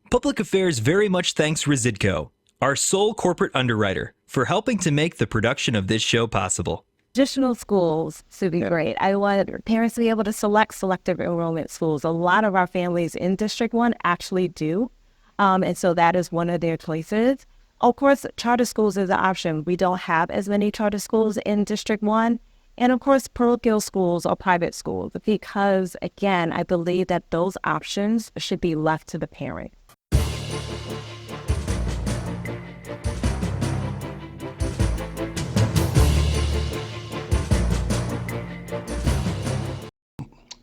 Public Affairs very much thanks Residco, our sole corporate underwriter, for helping to make the production of this show possible. Additional schools would be great. I want parents to be able to select selective enrollment schools. A lot of our families in District 1 actually do. And so that is one of their choices. Of course, charter schools is an option. We don't have as many charter schools in District 1. And of course, parochial schools or private schools, because again, I believe that those options should be left to the parent.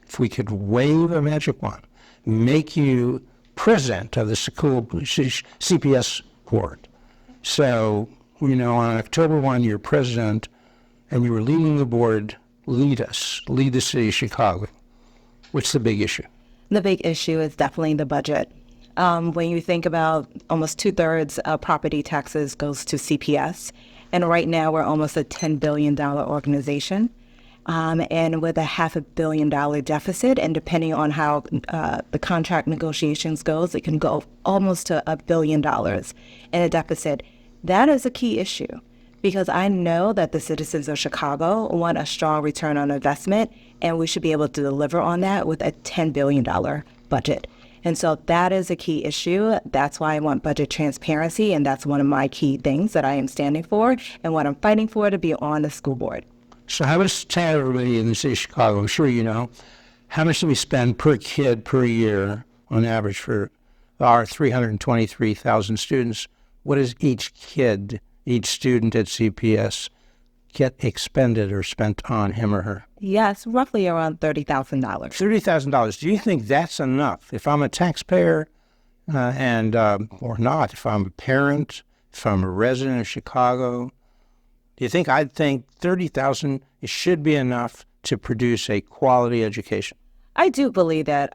If we could wave a magic wand, make you president of the School CPS Board. So, on October 1, you're president, and you were leading the board, lead the city of Chicago. What's the big issue? The big issue is definitely the budget. When you think about almost 2/3 of property taxes goes to CPS, and right now we're almost a $10 billion organization. And with a $500 million deficit, and depending on how the contract negotiations goes, it can go almost to $1 billion in a deficit. That is a key issue, because I know that the citizens of Chicago want a strong return on investment, and we should be able to deliver on that with a $10 billion budget. And so that is a key issue. That's why I want budget transparency, and that's one of my key things that I am standing for and what I'm fighting for to be on the school board. So how much tell everybody in the city of Chicago, I'm sure you know, how much do we spend per kid per year on average for our 323,000 students? What does each kid, each student at CPS get expended or spent on him or her? Yes, roughly around $30,000. $30,000. Do you think that's enough? If I'm a taxpayer or not, if I'm a parent, if I'm a resident of Chicago, do you think I'd think $30,000 should be enough to produce a quality education? I do believe that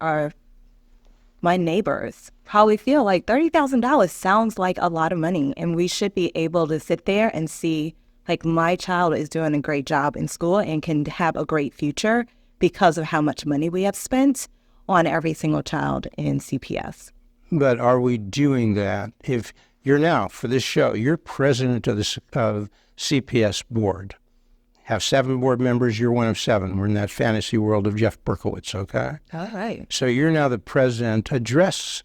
my neighbors probably feel like $30,000 sounds like a lot of money, and we should be able to sit there and see, like, my child is doing a great job in school and can have a great future because of how much money we have spent on every single child in CPS. But are we doing that? If you're now, for this show, you're president of the CPS Board. Have 7 board members, you're one of 7. We're in that fantasy world of Jeff Berkowitz, okay? All right. So you're now the president. Address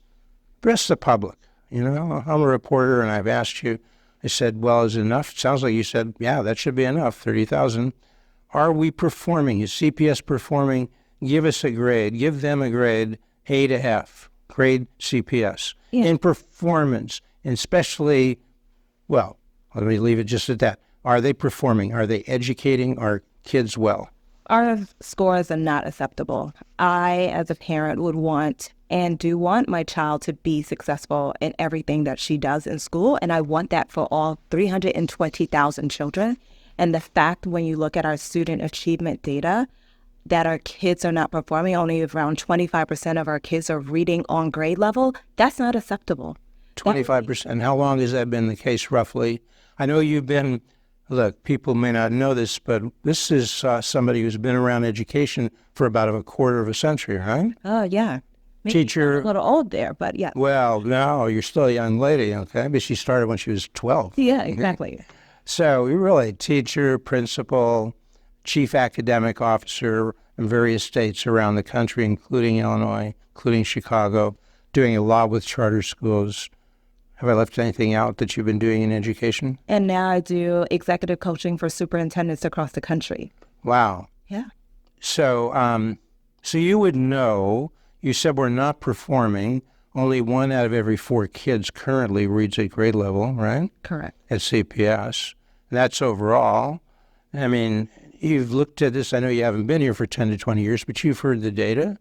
the public. I'm a reporter, and I've asked you, I said, well, is it enough? It sounds like you said, yeah, that should be enough, 30,000. Are we performing? Is CPS performing? Give us a grade. Give them a grade, A to F, grade CPS. Yeah. In performance, and especially, well, let me leave it just at that. Are they performing? Are they educating our kids well? Our scores are not acceptable. I, as a parent, would want and do want my child to be successful in everything that she does in school, and I want that for all 320,000 children. And the fact, when you look at our student achievement data, that our kids are not performing, only around 25% of our kids are reading on grade level, that's not acceptable. 25%. How long has that been the case, roughly? I know you've been, look, people may not know this, but this is somebody who's been around education for about a quarter of a century, right? Oh, yeah. Maybe Teacher. A little old there, but yeah. Well, no, you're still a young lady, okay? But she started when she was 12. Yeah, exactly. So you're really teacher, principal, chief academic officer in various states around the country, including Illinois, including Chicago, doing a lot with charter schools. Have I left anything out that you've been doing in education? And now I do executive coaching for superintendents across the country. Wow. Yeah. So you would know, you said we're not performing. Only 1 out of every 4 kids currently reads at grade level, right? Correct. At CPS. That's overall. I mean, you've looked at this. I know you haven't been here for 10 to 20 years, but you've heard the data.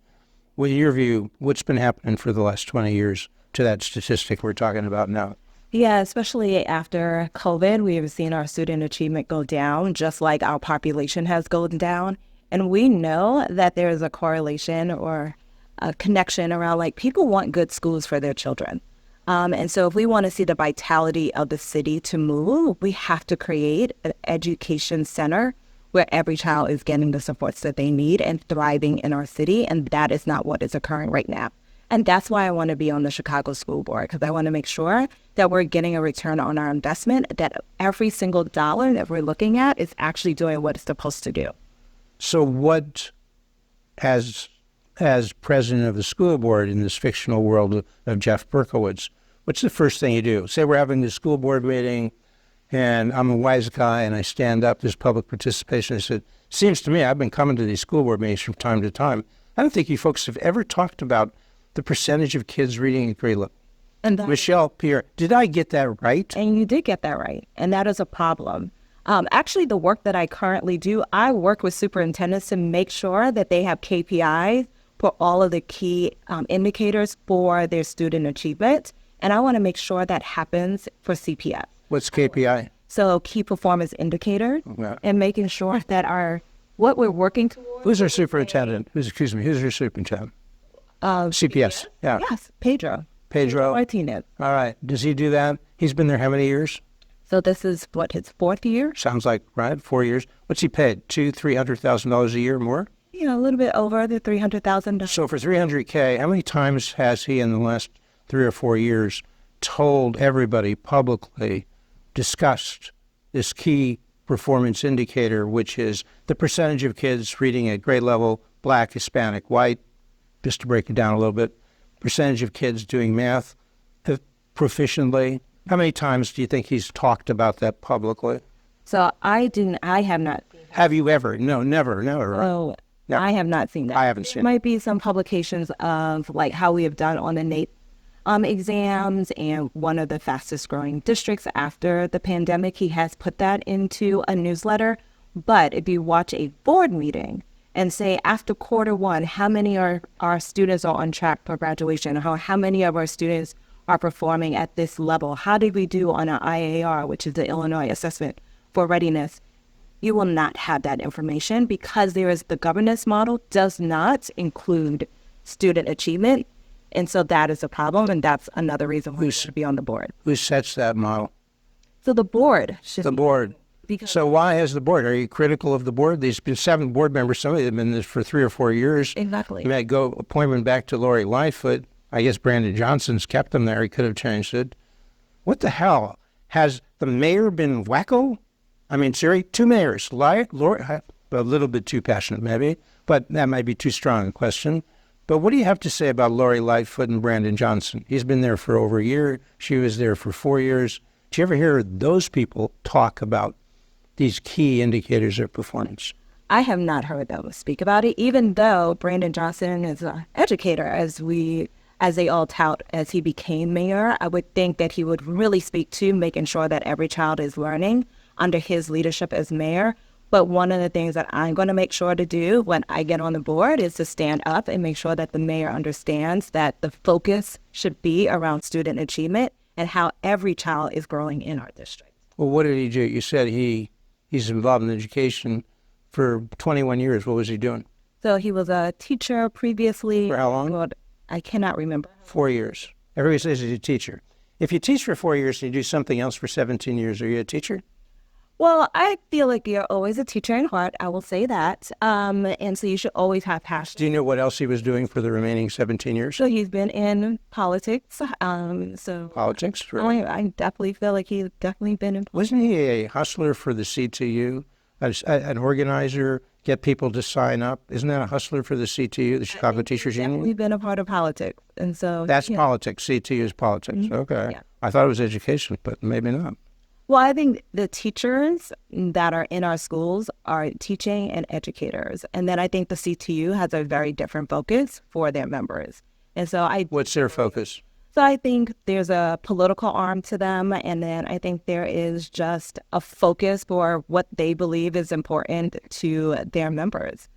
With your view, what's been happening for the last 20 years to that statistic we're talking about now? Yeah, especially after COVID, we have seen our student achievement go down, just like our population has gone down. And we know that there is a correlation or a connection around, like, people want good schools for their children. And so if we want to see the vitality of the city to move, we have to create an education center where every child is getting the supports that they need and thriving in our city. And that is not what is occurring right now. And that's why I want to be on the Chicago School Board, because I want to make sure that we're getting a return on our investment, that every single dollar that we're looking at is actually doing what it's supposed to do. So what, as president of the school board in this fictional world of Jeff Berkowitz, what's the first thing you do? Say we're having this school board meeting, and I'm a wise guy, and I stand up, there's public participation. I said, seems to me, I've been coming to these school board meetings from time to time. I don't think you folks have ever talked about the percentage of kids reading at grade level. And that, Michelle, Pierre, did I get that right? and you did get that right. And that is a problem. Actually, the work that I currently do, I work with superintendents to make sure that they have KPIs for all of the key indicators for their student achievement. And I want to make sure that happens for CPS. What's KPI? So key performance indicators, Yeah. and making sure that what we're working towards. Who's our superintendent? Who's your superintendent? CPS. Yeah. Yes, Pedro Pedro. Martinez. All right. Does he do that? He's been there how many years? So this is his fourth year? Sounds like, right? 4 years. What's he paid? $200,000-$300,000 a year more? A little bit over the $300,000. So for $300K, how many times has he in the last 3 or 4 years told everybody publicly, discussed this key performance indicator, which is the percentage of kids reading at grade level, Black, Hispanic, white, just to break it down a little bit, percentage of kids doing math proficiently? How many times do you think he's talked about that publicly? So I have not. Have you ever? No, never. Right? Oh, Never. I have not seen that. I haven't seen it. There might be some publications of like how we have done on the NAEP exams, and one of the fastest growing districts after the pandemic, he has put that into a newsletter. But if you watch a board meeting and say after quarter one, how many are our students are on track for graduation? How many of our students are performing at this level? How did we do on our IAR, which is the Illinois Assessment for Readiness? You will not have that information because the governance model does not include student achievement. And so that is a problem, and that's another reason why we should be on the board. Who sets that model? So the board should The board. Because So why has the board? Are you critical of the board? These 7 board members, some of them have been in this for 3 or 4 years. Exactly. You might go appointment back to Lori Lightfoot. I guess Brandon Johnson's kept them there. He could have changed it. What the hell? Has the mayor been wacko? I mean, Siri, 2 mayors. Lori, a little bit too passionate maybe, but that might be too strong a question. But what do you have to say about Lori Lightfoot and Brandon Johnson? He's been there for over a year. She was there for 4 years. Did you ever hear those people talk about these key indicators of performance? I have not heard them speak about it, even though Brandon Johnson is an educator, as they all tout as he became mayor. I would think that he would really speak to making sure that every child is learning under his leadership as mayor. But one of the things that I'm going to make sure to do when I get on the board is to stand up and make sure that the mayor understands that the focus should be around student achievement and how every child is growing in our district. Well, what did he do? You said he's involved in education for 21 years. What was he doing? So he was a teacher previously. For how long? Well, I cannot remember. 4 years. Everybody says he's a teacher. If you teach for 4 years and you do something else for 17 years, are you a teacher? Well, I feel like you're always a teacher in heart. I will say that. And so you should always have passion. Do you know what else he was doing for the remaining 17 years? So he's been in politics. Politics, really? I definitely feel like he's definitely been in. Wasn't he a hustler for the CTU, an organizer, get people to sign up? Isn't that a hustler for the CTU, the Chicago Teachers Union? We've been a part of politics. And so That's yeah. politics. CTU is politics. Okay. Yeah. I thought it was education, but maybe not. Well, I think the teachers that are in our schools are teaching and educators. And then I think the CTU has a very different focus for their members. And so What's their focus? So I think there's a political arm to them. And then I think there is just a focus for what they believe is important to their members.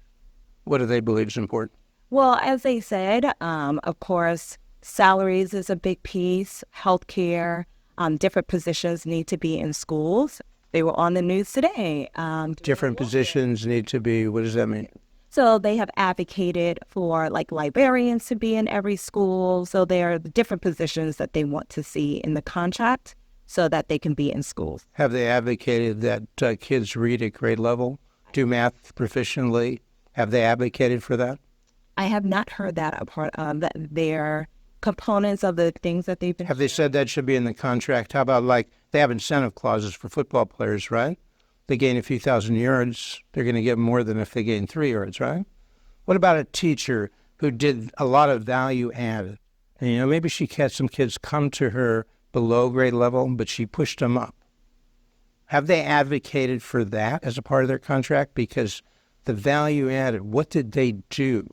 What do they believe is important? Well, as they said, of course, salaries is a big piece, healthcare. Different positions need to be in schools. They were on the news today. Different positions need to be, what does that mean? So they have advocated for like librarians to be in every school. So there are different positions that they want to see in the contract so that they can be in schools. Have they advocated that kids read at grade level, do math proficiently? Have they advocated for that? I have not heard that a part of that their components of the things that they've been. Have they said that should be in the contract? How about like they have incentive clauses for football players, right? They gain a few thousand yards, they're going to get more than if they gain 3 yards, right? What about a teacher who did a lot of value added? And, maybe she had some kids come to her below grade level, but she pushed them up. Have they advocated for that as a part of their contract? Because the value added, what did they do?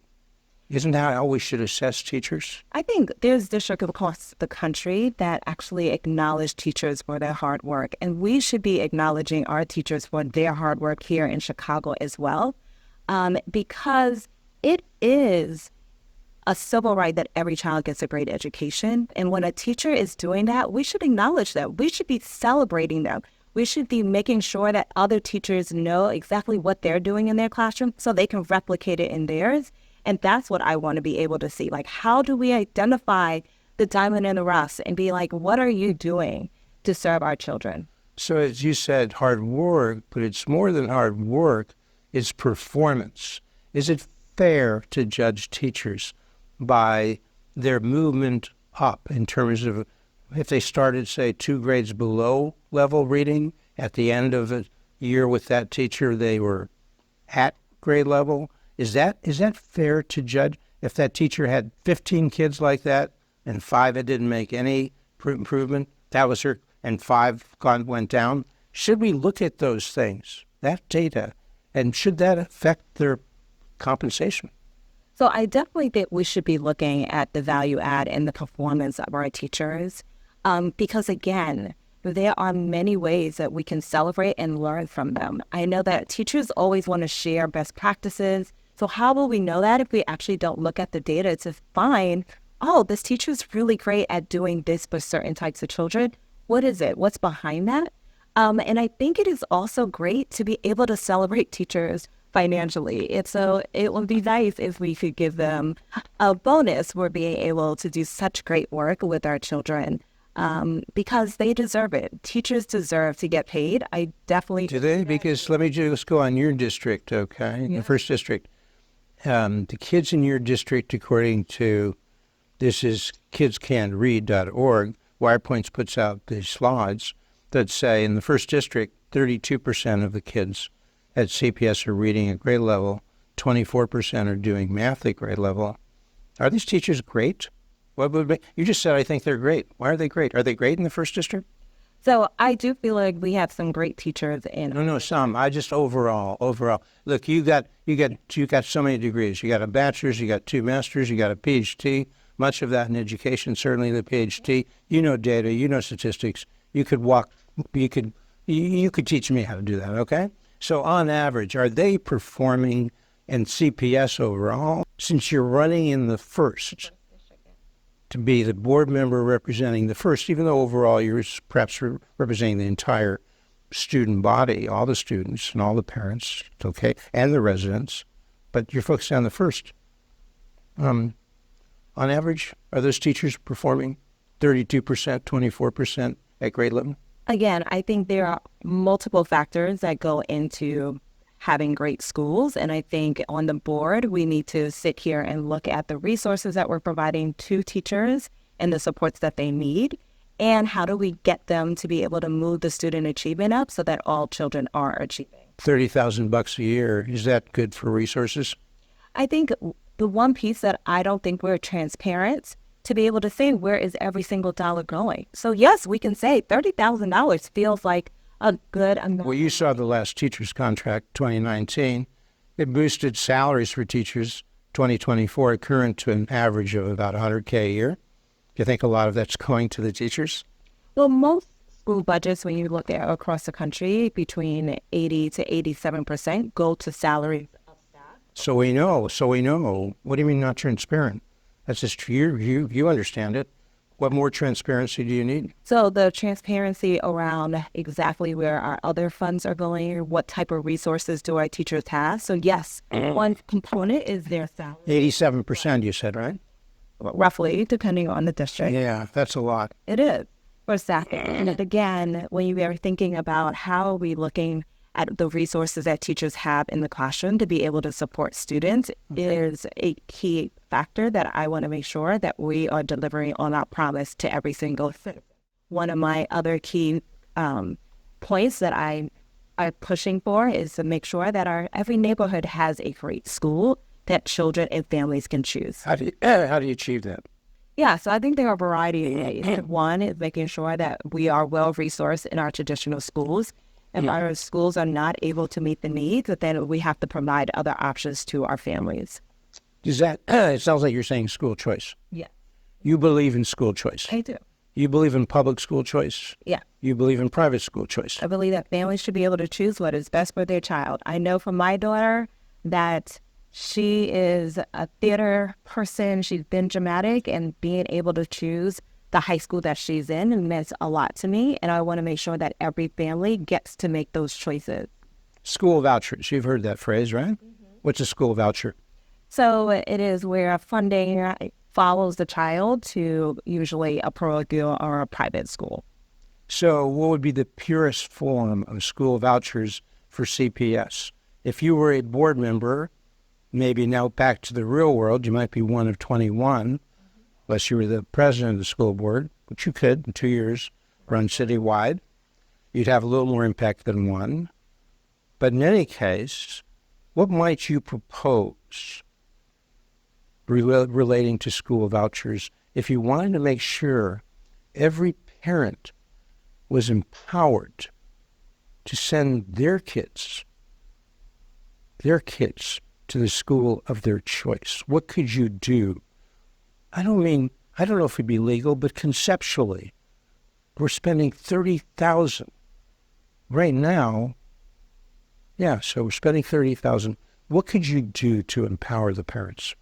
Isn't that how we should assess teachers? I think there's districts across the country that actually acknowledge teachers for their hard work. And we should be acknowledging our teachers for their hard work here in Chicago as well, because it is a civil right that every child gets a great education. And when a teacher is doing that, we should acknowledge them. We should be celebrating them. We should be making sure that other teachers know exactly what they're doing in their classroom so they can replicate it in theirs. And that's what I want to be able to see. Like, how do we identify the diamond in the rough and be like, what are you doing to serve our children? So as you said, hard work, but it's more than hard work, it's performance. Is it fair to judge teachers by their movement up in terms of if they started, say, 2 grades below level reading, at the end of a year with that teacher, they were at grade level? Is that fair to judge? If that teacher had 15 kids like that and 5 that didn't make any improvement, that was her, and 5 went down, should we look at those things, that data, and should that affect their compensation? So I definitely think we should be looking at the value add and the performance of our teachers, because again, there are many ways that we can celebrate and learn from them. I know that teachers always want to share best practices. So how will we know that if we actually don't look at the data to find, oh, this teacher's really great at doing this for certain types of children? What is it? What's behind that? And I think it is also great to be able to celebrate teachers financially. It would be nice if we could give them a bonus for being able to do such great work with our children, because they deserve it. Teachers deserve to get paid. I definitely do. They? Because let me just go on your district, okay? Yeah. The first district. The kids in your district, according to this is kidscanread.org, WirePoints puts out these slides that say in the first district, 32% of the kids at CPS are reading at grade level, 24% are doing math at grade level. Are these teachers great? You just said, I think they're great. Why are they great? Are they great in the first district? So I do feel like we have some great teachers in. No, some. I just overall. Look, you got so many degrees. You got a bachelor's, you got 2 masters, you got a PhD. Much of that in education, certainly the PhD. You know data, you know statistics. You could teach me how to do that. Okay. So on average, are they performing in CPS overall? Since you're running in the first to be the board member representing the first, even though overall you're perhaps representing the entire student body, all the students and all the parents, okay, and the residents, but you're focused on the first. On average, are those teachers performing 32%, 24% at grade level? Again, I think there are multiple factors that go into having great schools. And I think on the board, we need to sit here and look at the resources that we're providing to teachers and the supports that they need. And how do we get them to be able to move the student achievement up so that all children are achieving? $30,000 a year, is that good for resources? I think the one piece that I don't think we're transparent to be able to say where is every single dollar going. So yes, we can say $30,000 feels like a good amount. Well, you saw the last teacher's contract, 2019. It boosted salaries for teachers, 2024, current to an average of about $100K a year. Do you think a lot of that's going to the teachers? Well, most school budgets, when you look at across the country, between 80 to 87% go to salaries of staff. So we know. What do you mean not transparent? That's just you understand it. What more transparency do you need? So the transparency around exactly where our other funds are going, what type of resources do our teachers have? So yes, one component is their salary. 87%, you said, right? Roughly, depending on the district. Yeah, that's a lot. It is for staffing. And again, when you are thinking about how are we looking at the resources that teachers have in the classroom to be able to support students is a key factor that I want to make sure that we are delivering on our promise to every single citizen. One of my other key points that I'm pushing for is to make sure that every neighborhood has a great school that children and families can choose. How do you achieve that? Yeah, so I think there are a variety of ways. One is making sure that we are well-resourced in our traditional schools. If our schools are not able to meet the needs, then we have to provide other options to our families. Does that, it sounds like you're saying school choice. Yeah. You believe in school choice. I do. You believe in public school choice. Yeah. You believe in private school choice. I believe that families should be able to choose what is best for their child. I know from my daughter that she is a theater person. She's been dramatic, and being able to choose the high school that she's in means a lot to me. And I want to make sure that every family gets to make those choices. School vouchers. You've heard that phrase, right? What's a school voucher? So it is where funding follows the child to usually a parochial or a private school. So what would be the purest form of school vouchers for CPS? If you were a board member, maybe now back to the real world, you might be one of 21, unless you were the president of the school board, which you could in 2 years run citywide. You'd have a little more impact than one. But in any case, what might you propose relating to school vouchers if you wanted to make sure every parent was empowered to send their kids to the school of their choice? What could you do? I don't know if it'd be legal, but conceptually, we're spending $30,000 right now. Yeah, so we're spending $30,000. What could you do to empower the parents?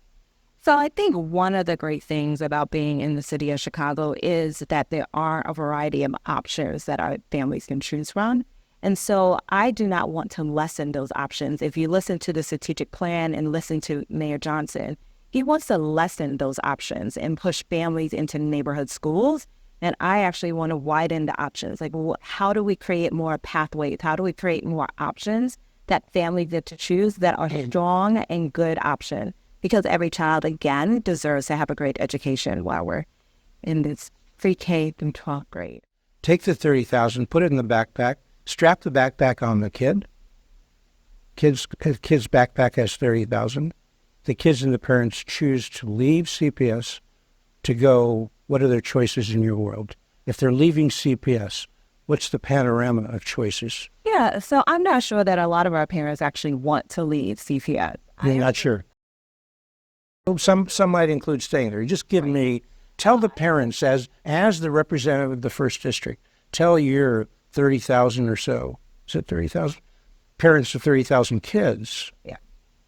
So I think one of the great things about being in the city of Chicago is that there are a variety of options that our families can choose from. And so I do not want to lessen those options. If you listen to the strategic plan and listen to Mayor Johnson, he wants to lessen those options and push families into neighborhood schools. And I actually want to widen the options. Like, how do we create more pathways? How do we create more options that families get to choose that are strong and good options? Because every child, again, deserves to have a great education while we're in this pre-K through 12th grade. Take the $30,000, put it in the backpack, strap the backpack on the kid. Kid's backpack has $30,000. The kids and the parents choose to leave CPS to go. What are their choices in your world? If they're leaving CPS, what's the panorama of choices? Yeah, so I'm not sure that a lot of our parents actually want to leave CPS. You're not sure. Some might include staying there. Just tell the parents as the representative of the first district, tell your 30,000 or so. Is it 30,000? Parents of 30,000 kids. Yeah.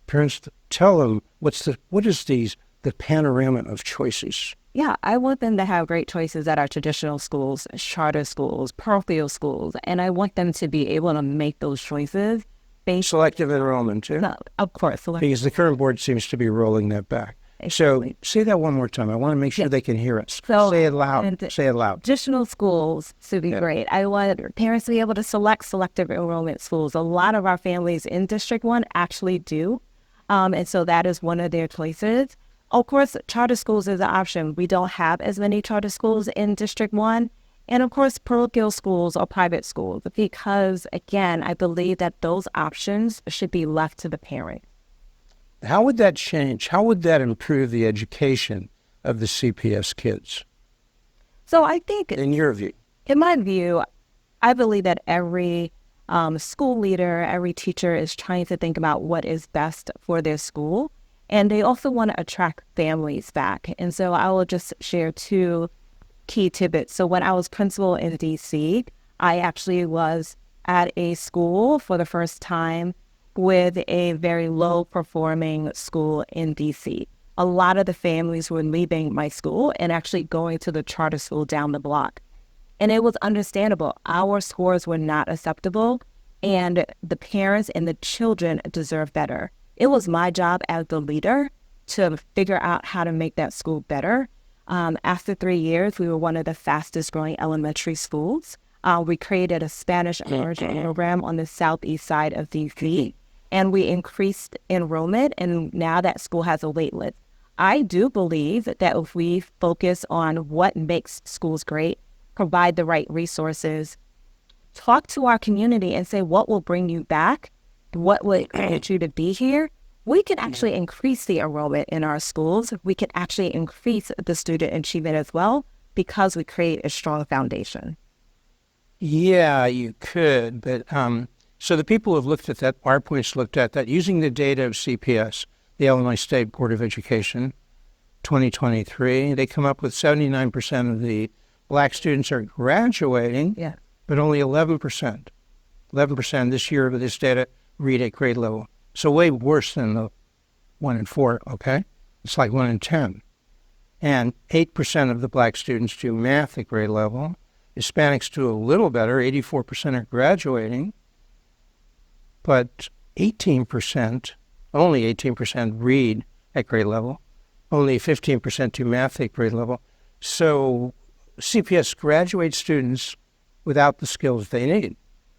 Parents, tell them what is the panorama of choices. Yeah, I want them to have great choices at our traditional schools, charter schools, parochial schools, and I want them to be able to make those choices. Selective enrollment, too? No, of course. Because the current board seems to be rolling that back. Exactly. So say that one more time. I want to make sure they can hear us. So, say it loud. Say it loud. Traditional schools should be great. I want parents to be able to select selective enrollment schools. A lot of our families in District 1 actually do. And so that is one of their choices. Of course, charter schools is an option. We don't have as many charter schools in District 1. And of course, parochial schools or private schools, because again, I believe that those options should be left to the parent. How would that change? How would that improve the education of the CPS kids? So I think, in your view, in my view, I believe that every school leader, every teacher is trying to think about what is best for their school. And they also want to attract families back. And so I will just share two key tidbits. So when I was principal in DC, I actually was at a school for the first time with a very low performing school in DC. A lot of the families were leaving my school and actually going to the charter school down the block. And it was understandable. Our scores were not acceptable, and the parents and the children deserve better. It was my job as the leader to figure out how to make that school better. After 3 years, we were one of the fastest growing elementary schools. We created a Spanish immersion program on the southeast side of DC, and we increased enrollment, and now that school has a wait list. I do believe that if we focus on what makes schools great, provide the right resources, talk to our community and say what will bring you back, what would get you to be here, we can actually increase the enrollment in our schools. We can actually increase the student achievement as well because we create a strong foundation. Yeah, you could, but so the people who have looked at that, our points looked at that, using the data of CPS, the Illinois State Board of Education, 2023, they come up with 79% of the Black students are graduating, Yeah. but only 11%. 11% this year of this data read at grade level. So way worse than the 1 in 4, okay? It's like 1 in 10. And 8% of the Black students do math at grade level. Hispanics do a little better, 84% are graduating, but 18%, only 18% read at grade level. Only 15% do math at grade level. So CPS graduates students without the skills they need.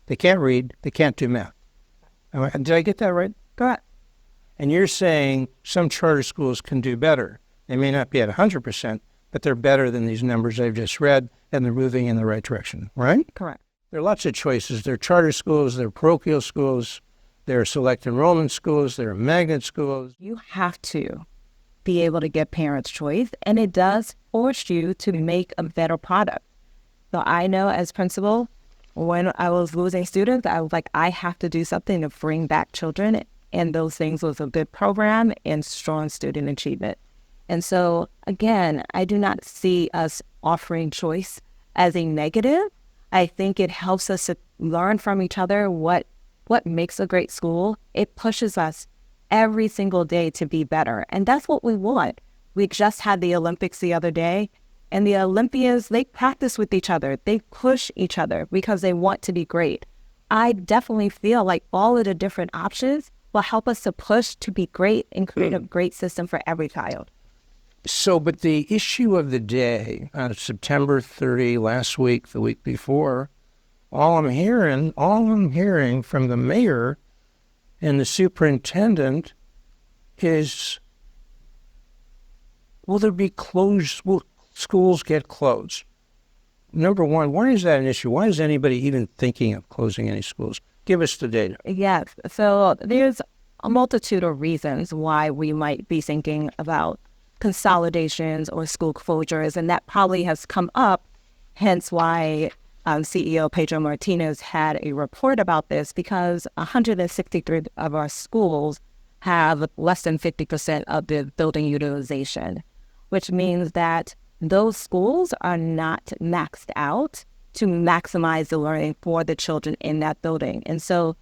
They can't read, they can't do math. Did I get that right? Correct. And you're saying some charter schools can do better. They may not be at 100%, but they're better than these numbers I've just read, and they're moving in the right direction, right? Correct. There are lots of choices. There are charter schools, there are parochial schools, there are select enrollment schools, there are magnet schools. You have to be able to give parents choice, and it does force you to make a better product. So I know as principal, when I was losing students, I was like, I have to do something to bring back children. And those things was a good program and strong student achievement. And so, again, I do not see us offering choice as a negative. I think it helps us to learn from each other what makes a great school. It pushes us every single day to be better. And that's what we want. We just had the Olympics the other day, and the Olympians, they practice with each other. They push each other because they want to be great. I definitely feel like all of the different options will help us to push to be great and create a great system for every child. So, but the issue of the day, September 30, last week, the week before, all I'm hearing from the mayor and the superintendent is, will there be closed, will schools get closed? Number one, why is that an issue? Why is anybody even thinking of closing any schools? Give us the data. Yes. So there's a multitude of reasons why we might be thinking about consolidations or school closures, and that probably has come up, hence why CEO Pedro Martinez had a report about this, because 163 of our schools have less than 50% of the building utilization, which means that those schools are not maxed out to maximize the learning for the children in that building. And so,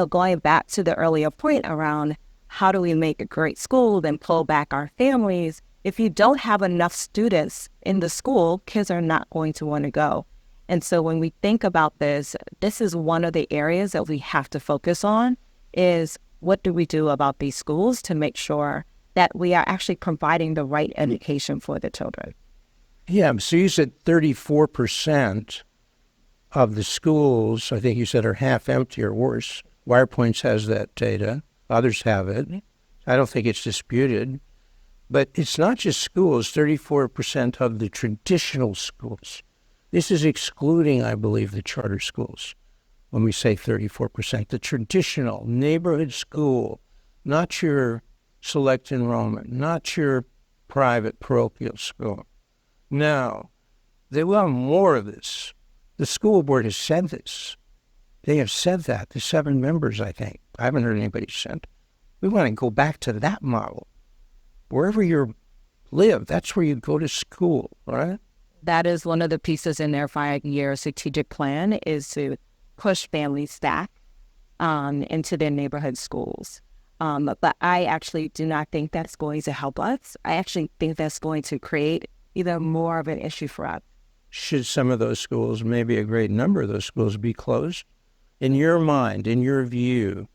going back to the earlier point around how do we make a great school, then pull back our families, if you don't have enough students in the school, kids are not going to want to go. And so when we think about this is one of the areas that we have to focus on, is what do we do about these schools to make sure that we are actually providing the right education for the children. Yeah, so you said 34% of the schools, I think you said, are half empty or worse. WirePoints has that data. Others have it. I don't think it's disputed. But it's not just schools, 34% of the traditional schools. This is excluding, I believe, the charter schools. When we say 34%, the traditional neighborhood school, not your select enrollment, not your private parochial school. Now, they want more of this. The school board has said this. They have said that, the 7 members, I think. I haven't heard anybody said. We want to go back to that model. Wherever you live, that's where you go to school, right? That is one of the pieces in their 5-year strategic plan, is to push families back into their neighborhood schools. But I actually do not think that's going to help us. I actually think that's going to create even more of an issue for us. Should some of those schools, maybe a great number of those schools, be closed? In your mind, in your view,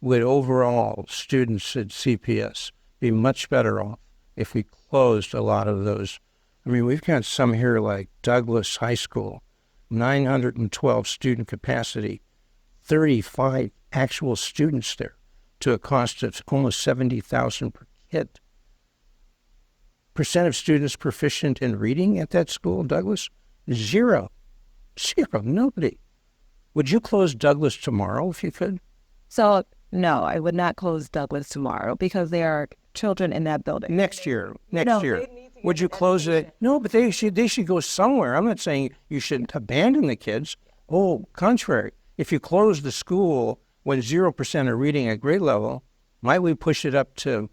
would overall students at CPS be much better off if we closed a lot of those? I mean, we've got some here like Douglas High School 912 student capacity, 35 actual students there, to a cost of almost $70,000 per kid. Percent of students proficient in reading at that school, Douglas? Zero. Nobody. Would you close Douglas tomorrow if you could? So, no, I would not close Douglas tomorrow because there are children in that building. Next year. No, Would you close it? No, but they should go somewhere. I'm not saying you should abandon the kids. Oh, contrary. If you close the school when 0% are reading at grade level, might we push it up to,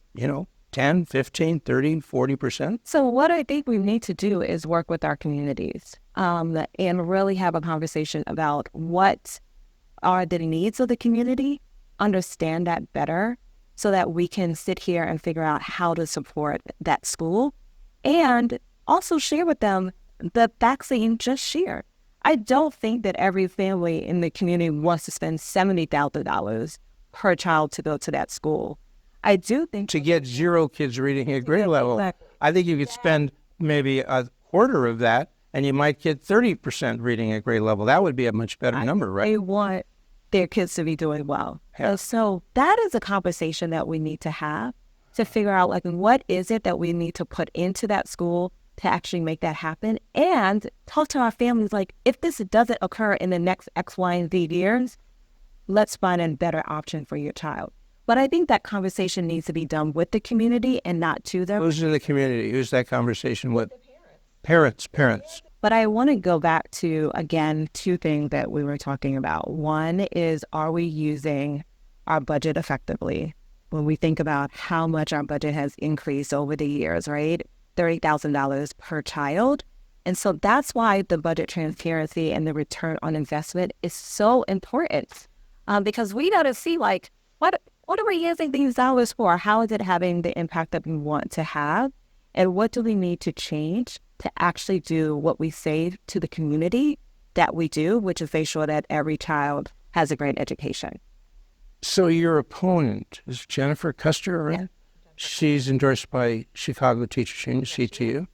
10, 15, 30, 40%? So what I think we need to do is work with our communities and really have a conversation about what are the needs of the community, understand that better so that we can sit here and figure out how to support that school and also share with them the vaccine just shared. I don't think that every family in the community wants to spend $70,000 per child to go to that school. I do think to get 0 kids reading at grade level, exactly. I think you could spend maybe a quarter of that and you might get 30% reading at grade level. That would be a much better number, right? They want their kids to be doing well. Yeah. So that is a conversation that we need to have to figure out, what is it that we need to put into that school to actually make that happen, and talk to our families, if this doesn't occur in the next X, Y, and Z years, let's find a better option for your child. But I think that conversation needs to be done with the community and not to them. Who's in the community? Who's that conversation with? Parents. But I want to go back to, again, 2 things that we were talking about. One is, are we using our budget effectively? When we think about how much our budget has increased over the years, right? $30,000 per child. And so that's why the budget transparency and the return on investment is so important. Because we got to see, what are we using these dollars for? How is it having the impact that we want to have? And what do we need to change to actually do what we say to the community that we do, which is make sure that every child has a great education. So your opponent is Jennifer Custer, right? Yeah. She's endorsed by Chicago Teachers Union, CTU.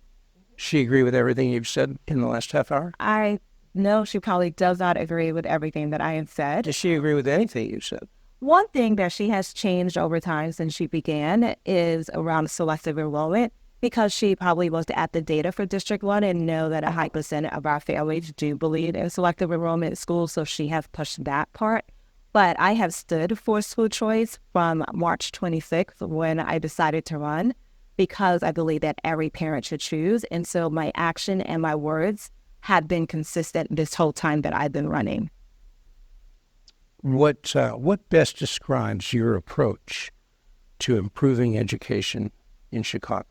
She agree with everything you've said in the last half hour? I know she probably does not agree with everything that I have said. Does she agree with anything you said? One thing that she has changed over time since she began is around selective enrollment, because she probably looked at the data for District 1 and know that a high percent of our families do believe in selective enrollment in schools, so she has pushed that part. But I have stood for school choice from March 26th when I decided to run, because I believe that every parent should choose. And so my action and my words have been consistent this whole time that I've been running. What best describes your approach to improving education in Chicago?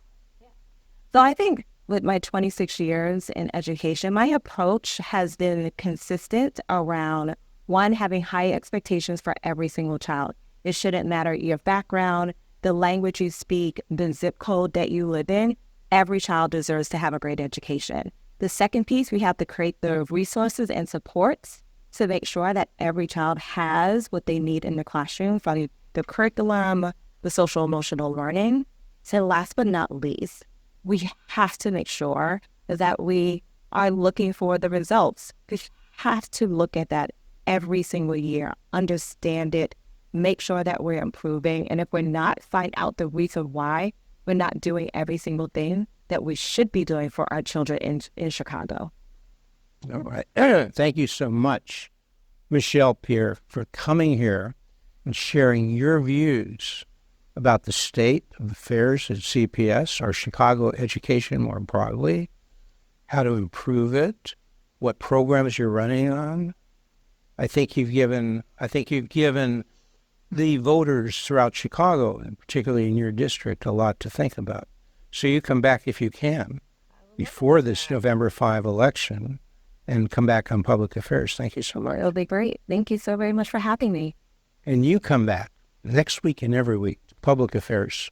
So I think with my 26 years in education, my approach has been consistent around, one, having high expectations for every single child. It shouldn't matter your background, the language you speak, the zip code that you live in. Every child deserves to have a great education. The second piece, we have to create the resources and supports to make sure that every child has what they need in the classroom, from the curriculum, the social emotional learning. So last but not least, we have to make sure that we are looking for the results. We have to look at that every single year, understand it, make sure that we're improving. And if we're not, find out the reason why we're not doing every single thing that we should be doing for our children in Chicago. All right. Thank you so much, Michelle Pierre, for coming here and sharing your views about the state of affairs at CPS, our Chicago education more broadly, how to improve it, what programs you're running on. I think you've given the voters throughout Chicago, and particularly in your district, a lot to think about. So you come back if you can before this November 5 election and come back on public affairs. Thank you so much. It'll be great. Thank you so very much for having me. And you come back next week and every week to public affairs.